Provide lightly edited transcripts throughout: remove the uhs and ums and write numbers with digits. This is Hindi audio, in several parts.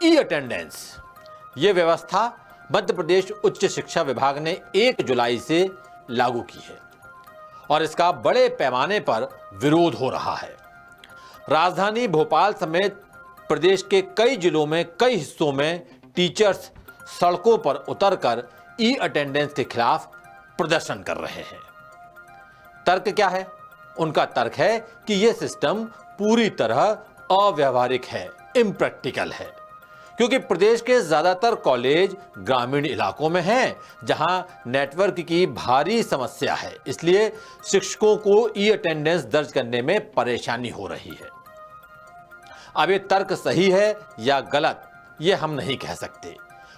ई अटेंडेंस, ये व्यवस्था मध्य प्रदेश उच्च शिक्षा विभाग ने 1 जुलाई से लागू की है और इसका बड़े पैमाने पर विरोध हो रहा है। राजधानी भोपाल समेत प्रदेश के कई जिलों में कई हिस्सों में टीचर्स सड़कों पर उतरकर ई अटेंडेंस के खिलाफ प्रदर्शन कर रहे हैं। तर्क क्या है? उनका तर्क है कि यह सिस्टम पूरी तरह अव्यावहारिक है, इम्प्रैक्टिकल है, क्योंकि प्रदेश के ज्यादातर कॉलेज ग्रामीण इलाकों में हैं, जहां नेटवर्क की भारी समस्या है। इसलिए शिक्षकों को ई अटेंडेंस दर्ज करने में परेशानी हो रही है। अब ये तर्क सही है या गलत, ये हम नहीं कह सकते।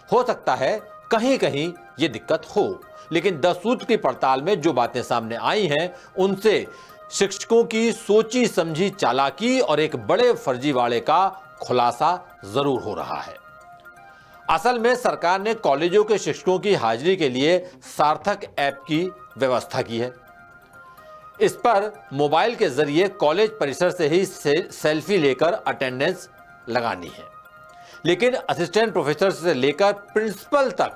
हो सकता है कहीं कहीं ये दिक्कत हो, लेकिन 10 सूत्र की पड़ताल में जो बातें सामने आई हैं, उनसे शिक्षकों की सोची समझी चालाकी और एक बड़े फर्जीवाड़े का खुलासा जरूर हो रहा है। असल में सरकार ने कॉलेजों के शिक्षकों की हाजिरी के लिए सार्थक ऐप की व्यवस्था की है। इस पर मोबाइल के जरिए कॉलेज परिसर से ही सेल्फी लेकर अटेंडेंस लगानी है, लेकिन असिस्टेंट प्रोफेसर से लेकर प्रिंसिपल तक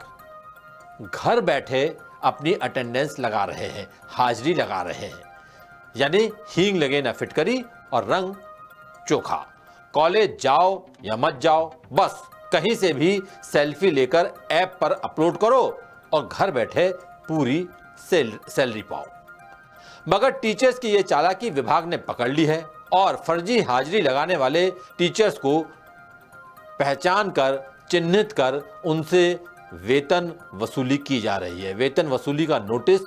घर बैठे अपनी अटेंडेंस लगा रहे हैं, हाजिरी लगा रहे हैं। यानी हींग लगे ना फिटकरी और रंग चोखा। कॉलेज जाओ या मत जाओ, बस कहीं से भी सेल्फी लेकर ऐप पर अपलोड करो और घर बैठे पूरी सैलरी पाओ। मगर टीचर्स की यह चालाकी विभाग ने पकड़ ली है और फर्जी हाजिरी लगाने वाले टीचर्स को पहचान कर, चिन्हित कर उनसे वेतन वसूली की जा रही है। वेतन वसूली का नोटिस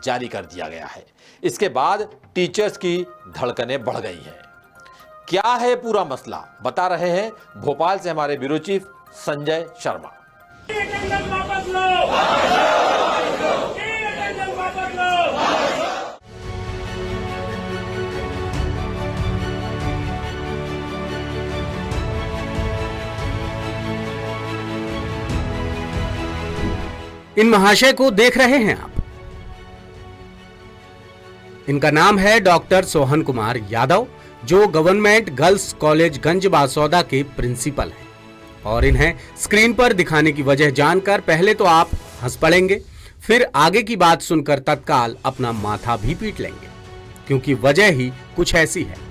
जारी कर दिया गया है। इसके बाद टीचर्स की धड़कनें बढ़ गई हैं। क्या है पूरा मसला, बता रहे हैं भोपाल से हमारे ब्यूरो चीफ संजय शर्मा। इन महाशय को देख रहे हैं आप। इनका नाम है डॉक्टर सोहन कुमार यादव, जो गवर्नमेंट गर्ल्स कॉलेज गंज बासौदा के प्रिंसिपल हैं। और इन्हें स्क्रीन पर दिखाने की वजह जानकर पहले तो आप हंस पड़ेंगे, फिर आगे की बात सुनकर तत्काल अपना माथा भी पीट लेंगे, क्योंकि वजह ही कुछ ऐसी है।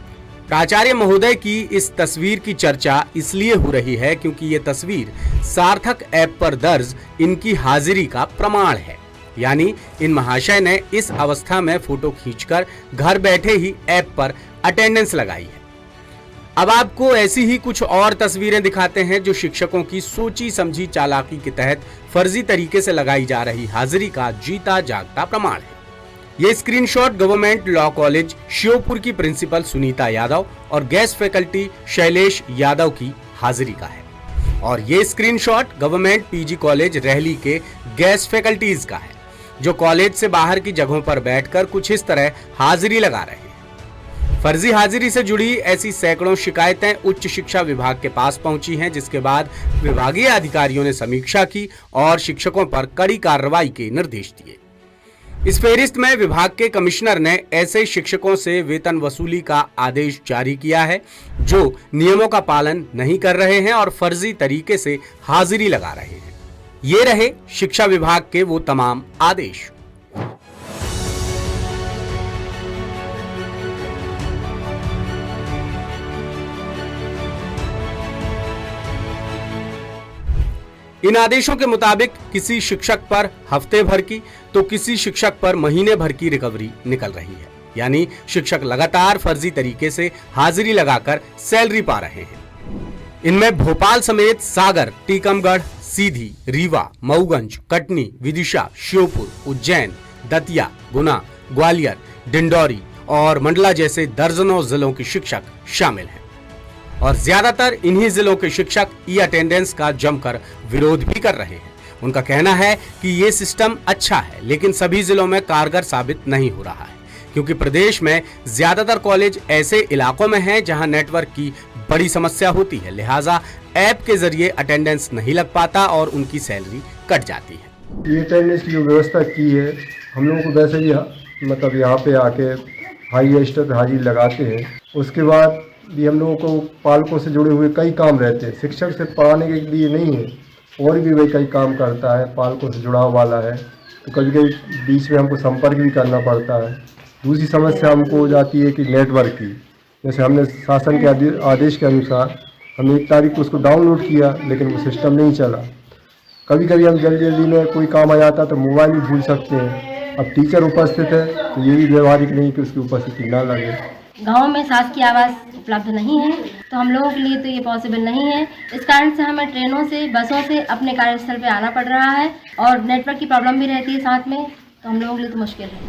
प्राचार्य महोदय की इस तस्वीर की चर्चा इसलिए हो रही है क्योंकि ये तस्वीर सार्थक ऐप पर दर्ज इनकी हाजिरी का प्रमाण है। यानी इन महाशय ने इस अवस्था में फोटो खींचकर घर बैठे ही ऐप पर अटेंडेंस लगाई है। अब आपको ऐसी ही कुछ और तस्वीरें दिखाते हैं जो शिक्षकों की सोची समझी चालाकी के तहत फर्जी तरीके से लगाई जा रही हाजिरी का जीता जागता प्रमाण है। ये screenshot government law college Sheopur की प्रिंसिपल सुनीता यादव और गेस्ट फैकल्टी शैलेश यादव की हाजिरी का है, और ये स्क्रीनशॉट गवर्नमेंट पीजी कॉलेज रहली के गेस्ट फैकल्टीज का है, जो कॉलेज से बाहर की जगहों पर बैठकर कुछ इस तरह हाजिरी लगा रहे हैं। फर्जी हाजिरी से जुड़ी ऐसी सैकड़ों शिकायतें उच्च शिक्षा विभाग के पास पहुंची हैं, जिसके बाद विभागीय अधिकारियों ने समीक्षा की और शिक्षकों पर कड़ी कार्रवाई के निर्देश दिए। इस फेरिस्त में विभाग के कमिश्नर ने ऐसे शिक्षकों से वेतन वसूली का आदेश जारी किया है जो नियमों का पालन नहीं कर रहे हैं और फर्जी तरीके से हाजिरी लगा रहे हैं। ये रहे शिक्षा विभाग के वो तमाम आदेश। इन आदेशों के मुताबिक किसी शिक्षक पर हफ्ते भर की तो किसी शिक्षक पर महीने भर की रिकवरी निकल रही है। यानी शिक्षक लगातार फर्जी तरीके से हाजिरी लगाकर सैलरी पा रहे हैं। इनमें भोपाल समेत सागर, टीकमगढ़, सीधी, रीवा, मऊगंज, कटनी, विदिशा, श्योपुर, उज्जैन, दतिया, गुना, ग्वालियर, डिंडौरी और मंडला जैसे दर्जनों जिलों के शिक्षक शामिल हैं। और ज्यादातर इन्हीं जिलों के शिक्षक ई अटेंडेंस का जमकर विरोध भी कर रहे हैं। उनका कहना है कि ये सिस्टम अच्छा है, लेकिन सभी जिलों में कारगर साबित नहीं हो रहा है, क्योंकि प्रदेश में ज्यादातर कॉलेज ऐसे इलाकों में हैं जहां नेटवर्क की बड़ी समस्या होती है। लिहाजा ऐप के जरिए अटेंडेंस नहीं लग पाता और उनकी सैलरी कट जाती है। ये अटेंडेंस की जो व्यवस्था की है, हम लोगों को वैसे ही मतलब यहाँ पे आके हाई रजिस्टर पे हाजिरी लगाते हैं, उसके बाद भी हम लोगों को पालकों से जुड़े हुए कई काम रहते हैं। शिक्षक सिर्फ पढ़ाने के लिए नहीं है, और भी वही कई काम करता है, पालकों से जुड़ाव वाला है। तो कभी कभी बीच में हमको संपर्क भी करना पड़ता है। दूसरी समस्या हमको हो जाती है कि नेटवर्क की। जैसे हमने शासन के आदेश के अनुसार हमने 1 तारीख को उसको डाउनलोड किया, लेकिन वो सिस्टम नहीं चला। कभी कभी हम जल्दी में कोई काम आ जाता तो मोबाइल भी भूल सकते हैं। अब टीचर उपस्थित है तो ये भी व्यवहारिक नहीं कि उसकी उपस्थिति ना लगे। गांव में शासकीय आवास उपलब्ध नहीं है, तो हम लोगों के लिए तो ये पॉसिबल नहीं है। इस कारण से हमें ट्रेनों से, बसों से अपने कार्यस्थल पे आना पड़ रहा है, और नेटवर्क की प्रॉब्लम भी रहती है साथ में, तो हम लोगों के लिए तो मुश्किल है।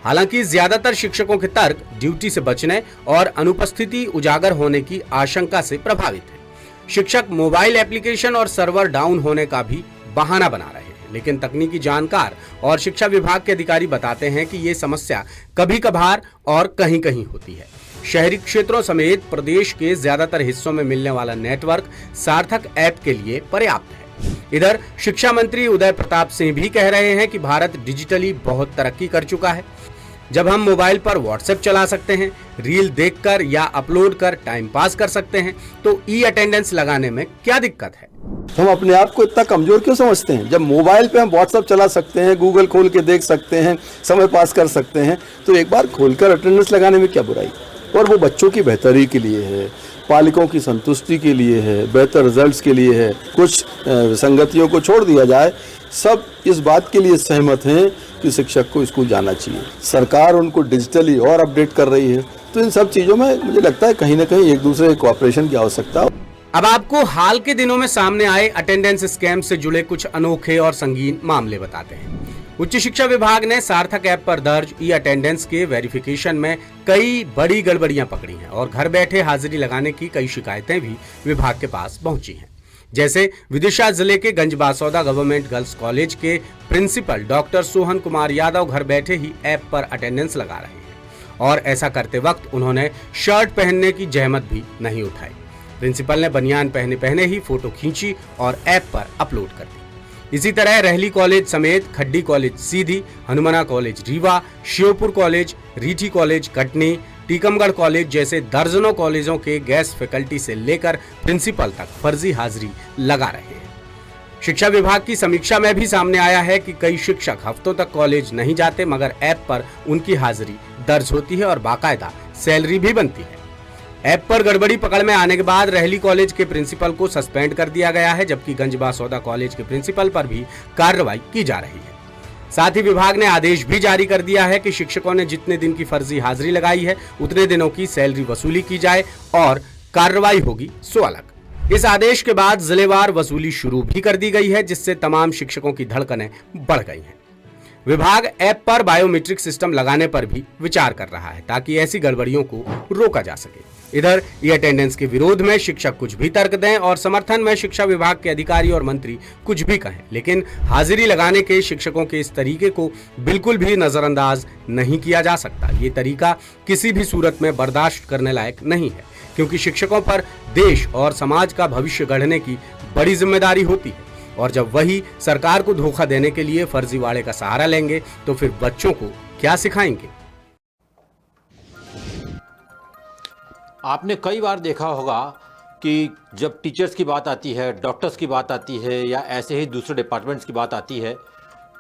हालांकि ज्यादातर शिक्षकों के तर्क ड्यूटी से बचने और अनुपस्थिति उजागर होने की आशंका से प्रभावित है। शिक्षक मोबाइल एप्लीकेशन और सर्वर डाउन होने का भी बहाना बना रहे हैं, लेकिन तकनीकी जानकार और शिक्षा विभाग के अधिकारी बताते हैं कि ये समस्या कभी कभार और कहीं कहीं होती है। शहरी क्षेत्रों समेत प्रदेश के ज्यादातर हिस्सों में मिलने वाला नेटवर्क सार्थक ऐप के लिए पर्याप्त है। इधर शिक्षा मंत्री उदय प्रताप सिंह भी कह रहे हैं कि भारत डिजिटली बहुत तरक्की कर चुका है। जब हम मोबाइल पर व्हाट्सएप चला सकते हैं, रील देखकर या अपलोड कर टाइम पास कर सकते हैं, तो ई अटेंडेंस लगाने में क्या दिक्कत है? हम अपने आप को इतना कमजोर क्यों समझते हैं? जब मोबाइल पे हम व्हाट्सएप चला सकते हैं, गूगल खोल के देख सकते हैं, समय पास कर सकते हैं, तो एक बार खोलकर अटेंडेंस लगाने में क्या बुराई? और वो बच्चों की बेहतरी के लिए है, पालकों की संतुष्टि के लिए है, बेहतर रिजल्ट्स के लिए है। कुछ संगतियों को छोड़ दिया जाए, सब इस बात के लिए सहमत हैं कि शिक्षक को स्कूल जाना चाहिए। सरकार उनको डिजिटली और अपडेट कर रही है, तो इन सब चीज़ों में मुझे लगता है कहीं ना कहीं एक दूसरे के कोऑपरेशन की आवश्यकता है। अब आपको हाल के दिनों में सामने आए अटेंडेंस स्कैम से जुड़े कुछ अनोखे और संगीन मामले बताते हैं। उच्च शिक्षा विभाग ने सार्थक ऐप पर दर्ज ई अटेंडेंस के वेरिफिकेशन में कई बड़ी गड़बड़ियां पकड़ी हैं और घर बैठे हाजिरी लगाने की कई शिकायतें भी विभाग के पास पहुंची हैं। जैसे विदिशा जिले के गंजबासौदा गवर्नमेंट गर्ल्स कॉलेज के प्रिंसिपल डॉक्टर सोहन कुमार यादव घर बैठे ही ऐप पर अटेंडेंस लगा रहे हैं, और ऐसा करते वक्त उन्होंने शर्ट पहनने की जहमत भी नहीं उठाई। प्रिंसिपल ने बनियान पहने ही फोटो खींची और ऐप पर अपलोड कर दी। इसी तरह रहली कॉलेज समेत खड्डी कॉलेज सीधी, हनुमाना college Rewa, Sheopur college, Reethi college Katni, Tikamgarh college जैसे दर्जनों कॉलेजों के गेस्ट फैकल्टी से लेकर प्रिंसिपल तक फर्जी हाजिरी लगा रहे हैं। शिक्षा विभाग की समीक्षा में भी सामने आया है कि कई शिक्षक हफ्तों तक कॉलेज नहीं जाते, मगर ऐप पर उनकी हाजिरी दर्ज होती है और बाकायदा सैलरी भी बनती है। ऐप पर गड़बड़ी पकड़ में आने के बाद रहली कॉलेज के प्रिंसिपल को सस्पेंड कर दिया गया है, जबकि गंजबासौदा कॉलेज के प्रिंसिपल पर भी कार्रवाई की जा रही है। साथ ही विभाग ने आदेश भी जारी कर दिया है कि शिक्षकों ने जितने दिन की फर्जी हाजिरी लगाई है उतने दिनों की सैलरी वसूली की जाए और कार्रवाई होगी सो अलग। इस आदेश के बाद जिलेवार वसूली शुरू भी कर दी गई है, जिससे तमाम शिक्षकों की धड़कनें बढ़ गई हैं। विभाग ऐप पर बायोमेट्रिक सिस्टम लगाने पर भी विचार कर रहा है ताकि ऐसी गड़बड़ियों को रोका जा सके। इधर ई अटेंडेंस के विरोध में शिक्षक कुछ भी तर्क दें और समर्थन में शिक्षा विभाग के अधिकारी और मंत्री कुछ भी कहें, लेकिन हाजिरी लगाने के शिक्षकों के इस तरीके को बिल्कुल भी नजरअंदाज नहीं किया जा सकता। ये तरीका किसी भी सूरत में बर्दाश्त करने लायक नहीं है, क्योंकि शिक्षकों पर देश और समाज का भविष्य गढ़ने की बड़ी जिम्मेदारी होती है, और जब वही सरकार को धोखा देने के लिए फर्जीवाड़े का सहारा लेंगे तो फिर बच्चों को क्या सिखाएंगे? आपने कई बार देखा होगा कि जब टीचर्स की बात आती है, डॉक्टर्स की बात आती है, या ऐसे ही दूसरे डिपार्टमेंट्स की बात आती है,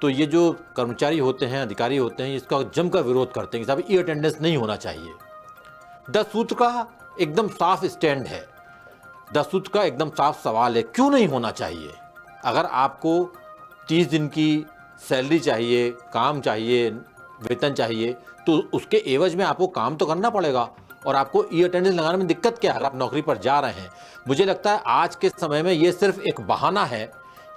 तो ये जो कर्मचारी होते हैं, अधिकारी होते हैं, इसका जमकर विरोध करते हैं कि साहब ई अटेंडेंस नहीं होना चाहिए। 10 सूत्र का एकदम साफ स्टैंड है, 10 सूत्र का एकदम साफ सवाल है, क्यों नहीं होना चाहिए? अगर आपको 30 दिन की सैलरी चाहिए, काम चाहिए, वेतन चाहिए, तो उसके एवज में आपको काम तो करना पड़ेगा, और आपको ई अटेंडेंस लगाने में दिक्कत क्या है? अगर आप नौकरी पर जा रहे हैं, मुझे लगता है आज के समय में ये सिर्फ एक बहाना है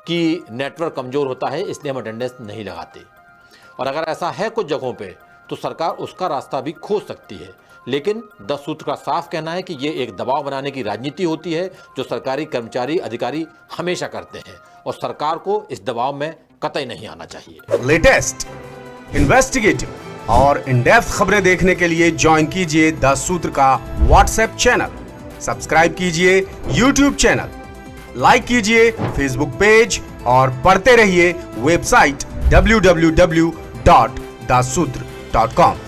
कि नेटवर्क कमज़ोर होता है इसलिए हम अटेंडेंस नहीं लगाते। और अगर ऐसा है कुछ जगहों पे तो सरकार उसका रास्ता भी खोज सकती है, लेकिन 10 सूत्र का साफ कहना है कि ये एक दबाव बनाने की राजनीति होती है जो सरकारी कर्मचारी अधिकारी हमेशा करते हैं, और सरकार को इस दबाव में कतई नहीं आना चाहिए। लेटेस्ट, इन्वेस्टिगेटिव और इन डेप्थ खबरें देखने के लिए ज्वाइन कीजिए 10 सूत्र का व्हाट्सएप चैनल, सब्सक्राइब कीजिए यूट्यूब चैनल, लाइक कीजिए फेसबुक पेज और पढ़ते रहिए वेबसाइट www.dasootra.com।